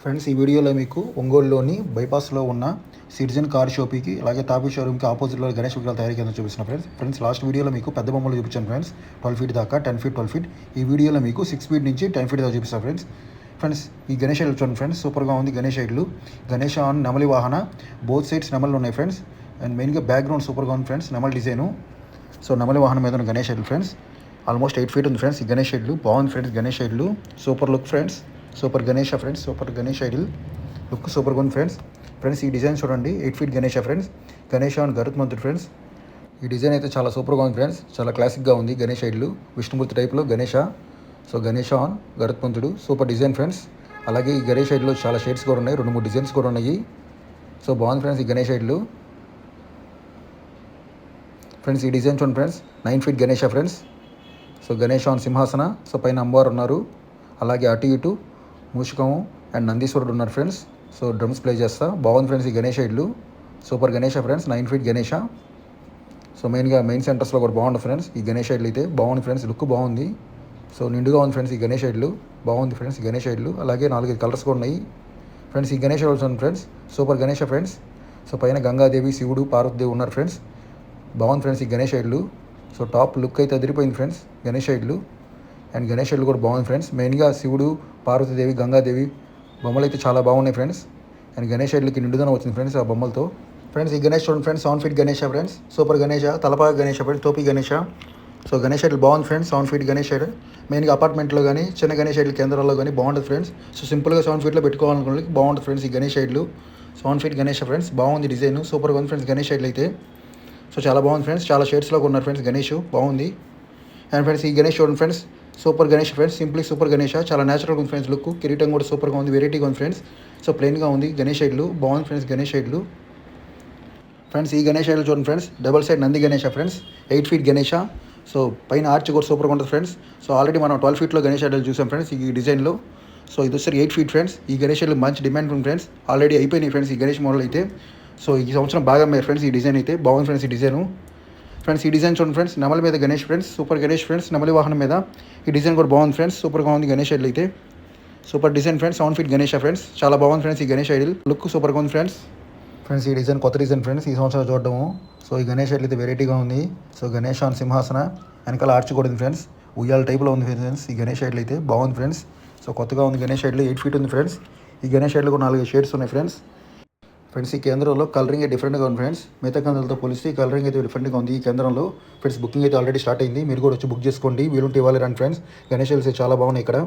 Friends, ఈ వీడియోలో మీకు ఒంగోలులోని బైపాస్లో ఉన్న సిటిజన్ కార్ షోపీకి అలాగే తాపీ షోరూమ్కి ఆపోజిట్లో గణేష్ విగ్రహాలు తయారీ కేంద్రం చూపిస్తున్నా ఫ్రెండ్స్. లాస్ట్ వీడియోలో మీకు పెద్ద బొమ్మలు చూపించాను ఫ్రెండ్స్, 12 ఫీట్ దాకా, 10 ఫీట్, 12 ఫీట్. ఈ వీడియోలో మీకు 6 ఫీట్ నుంచి 10 ఫీట్ దాకా చూపిస్తాను ఫ్రెండ్స్. ఈ గణేష్ ఐడ్లు చూడండి ఫ్రెండ్స్, సూపర్గా ఉంది గణేష్ ఐడ్లు. గణేష్ ఆన్ నెమలి వాహన, బోత్ సైడ్స్ నెమలు ఉన్నాయి ఫ్రెండ్స్. అండ్ మెయిన్గా బ్యాక్గ్రౌండ్ సూపర్గా ఉంది ఫ్రెండ్స్, నెమలి డిజైను. సో నెమలి వాహనం మీద ఉన్న గణేష్ ఐడ్లు ఫ్రెండ్స్. ఆల్మోస్ట్ 8 ఫీట్ ఉంది ఫ్రెండ్స్. ఈ గణేష్ ఐడ్లు బాగుంది ఫ్రెండ్స్. గణేష్ ఐడ్లు super look friends, super Ganesha friends, super Ganesh idol look సూపర్గా ఉంది ఫ్రెండ్స్. ఈ డిజైన్ చూడండి, 8 feet Ganesha friends. Ganesha and గరుత్మంతుడు ఫ్రెండ్స్. ఈ డిజైన్ అయితే చాలా సూపర్గా ఉంది ఫ్రెండ్స్, చాలా క్లాసిక్గా ఉంది. గణేష్ ఐడ్లు విష్ణుమూర్తి టైప్లో గణేష. సో గణేష ఆన్ గరుత్మంతుడు సూపర్ డిజైన్ ఫ్రెండ్స్. అలాగే ఈ గణేష్ ఐడ్లో చాలా షేడ్స్ కూడా ఉన్నాయి, 2-3 డిజైన్స్ కూడా ఉన్నాయి. సో బాగుంది ఫ్రెండ్స్ ఈ గణేష్ ఐడ్లు ఫ్రెండ్స్. ఈ డిజైన్ చూడండి friends, 9 feet Ganesha friends. So Ganesh on సింహాసన, సో పైన అమ్మవారు ఉన్నారు. అలాగే అటు ఇటు మూషికము అండ్ నందీశ్వరుడు ఉన్నారు ఫ్రెండ్స్. సో డ్రమ్స్ ప్లే చేస్తా, బాగుంది ఫ్రెండ్స్ ఈ గణేష్ ఐడ్లు. Super Ganesha friends, 9 feet Ganesha. So main సెంటర్స్లో కూడా బాగుంది ఫ్రెండ్స్. ఈ గణేష్ ఐడ్లు అయితే బాగుంది ఫ్రెండ్స్, లుక్ బాగుంది. సో నిండుగా ఉంది ఫ్రెండ్స్ ఈ గణేష్ ఐడ్లు, బాగుంది ఫ్రెండ్స్ ఈ గణేష్ ఐడ్లు. అలాగే 4-5 కలర్స్ కూడా ఉన్నాయి ఫ్రెండ్స్. ఈ గణేష్ ఐడ్లు చూడండి friends, super Ganesha friends. So పైన గంగాదేవి, శివుడు, పార్వతీదేవి ఉన్నారు ఫ్రెండ్స్. బాగుంది ఫ్రెండ్స్ ఈ గణేష్ ఐడ్లు. సో టాప్ లుక్ అయితే అదిరిపోయింది ఫ్రెండ్స్ గణేష్ ఐడ్లు. అండ్ గణేష్ ఐడ్లు కూడా బాగుంది ఫ్రెండ్స్. మెయిన్గా శివుడు, పార్వతీదేవి, గంగాదేవి బొమ్మలు అయితే చాలా బాగున్నాయి ఫ్రెండ్స్. అండ్ గణేష్ ఐడ్లకి నిండుదనం వచ్చింది ఫ్రెండ్స్ ఆ బొమ్మలతో. ఫ్రెండ్స్ ఈ గణేష్ చూడండి friends, 7 feet Ganesha friends. Super Ganesha, తలపాగ గణేష ఫ్రెండ్స్, టోపీ గణేష. సో గణేష్ ఐడ్లు బాగుంది ఫ్రెండ్స్, 7 ఫీట్ గణేష్ ఐడ్. మెయిన్గా అపార్ట్మెంట్లో కానీ చిన్న గణేష్ ఐడ్ల కేంద్రాల్లో కానీ బాగుంటుంది ఫ్రెండ్స్. సో సింపుల్గా 7 ఫీట్లో పెట్టుకోవాలనుకునే బాగుంటుంది ఫ్రెండ్స్ ఈ గణేష్ ఐడ్లు. 7 ఫీట్ గణేష ఫ్రెండ్స్, బాగుంది డిజైన్, సూపర్గా ఉంది ఫ్రెండ్స్ గణేష్ ఐడ్లు అయితే. సో చాలా బాగుంది ఫ్రెండ్స్, చాలా షేడ్స్లో ఉన్నారు ఫ్రెండ్స్ గణేష్, బాగుంది. అండ్ ఫ్రెండ్స్ ఈ గణేష్ చూడండి friends, super Ganesh friends, simply super Ganesha. చాలా న్యాచురల్గా ఉంది ఫ్రెండ్స్ లుక్. కిరీటం కూడా సూపర్గా ఉంది, వెరైటీగా ఉంది ఫ్రెండ్స్. సో ప్లెయిన్గా ఉంది గణేష్ ఐడ్లు, బాగుంది ఫ్రెండ్స్ గణేష్ ఐడ్లు ఫ్రెండ్స్. ఈ గణేష్ ఐడ్లు చూడండి friends, double side Nandi Ganesha friends, 8 feet Ganesha. So పైన ఆర్చ్ కూడా సూపర్గా ఉంటుంది ఫ్రెండ్స్. సో ఆల్రెడీ మనం 12 ఫీట్లో గణేష్ ఐడ్లు చూసాం ఫ్రెండ్స్ ఈ డిజైన్లో. సో ఇది వచ్చేసరికి 8 ఫీట్ ఫ్రెండ్స్. ఈ గణేష్ ఐడ్లు మంచి డిమాండ్ ఉంది ఫ్రెండ్స్, ఆల్రెడీ అయిపోయినాయి ఫ్రెండ్స్ ఈ గణేష్ మోడల్ అయితే. సో ఈ సంవత్సరం బాగా అమ్మారు ఫ్రెండ్స్ ఈ డిజైన్ అయితే, బాగుంది ఫ్రెండ్స్ ఈ డిజైను ఫ్రెండ్స్. ఈ డిజైన్ చూడండి ఫ్రెండ్స్, నెమలి మీద Ganesh friends, super Ganesh friends, నెమలి వాహనం మీద. ఈ డిజైన్ కూడా బాగుంది ఫ్రెండ్స్, సూపర్గా ఉంది గణేష్ ఐడ్లు అయితే. Super design friends, 7 feet Ganesha friends. చాలా బాగుంది ఫ్రెండ్స్ ఈ గణేష్ ఐడిల్ లుక్, సూపర్గా ఉంది ఫ్రెండ్స్. ఈ డిజైన్ కొత్త డిజైన్ ఫ్రెండ్స్, ఈ సంవత్సరం చూడడము. సో ఈ గణేష్ ఐడ్లు అయితే వెరైటీగా ఉంది. సో గణేష్ ఆన్ సింహాసన, వెనకాల ఆర్చ్ కూడా ఉంది ఫ్రెండ్స్, ఉయ్యాల టైప్లో ఉంది ఫ్రెండ్స్ ఈ గణేష్ ఐడ్లు అయితే, బాగుంది ఫ్రెండ్స్. సో కొత్తగా ఉంది గణేష్ ఐడ్లు, 8 ఫీట్ ఉంది ఫ్రెండ్స్. ఈ గణేష్ ఐడ్లు కూడా 4 షేడ్స్ ఉన్నాయి ఫ్రెండ్స్. ఈ కేంద్రంలో కలరింగ్ డిఫరెంట్గా ఉంది ఫ్రెండ్స్, మిగతా కేంద్రాలతో పోలిస్తే ఈ కలరింగ్ అయితే డిఫరెంట్గా ఉంది ఈ కేంద్రంలో ఫ్రెండ్స్. బుకింగ్ అయితే ఆల్రెడీ స్టార్ట్ అయింది, మీరు కూడా వచ్చి బుక్ చేసుకోండి, వీలుంటే ఇవ్వాలి రండి ఫ్రెండ్స్. గణేష్ ఐడ్లు చాలా బాగున్నాయి ఇక్కడ.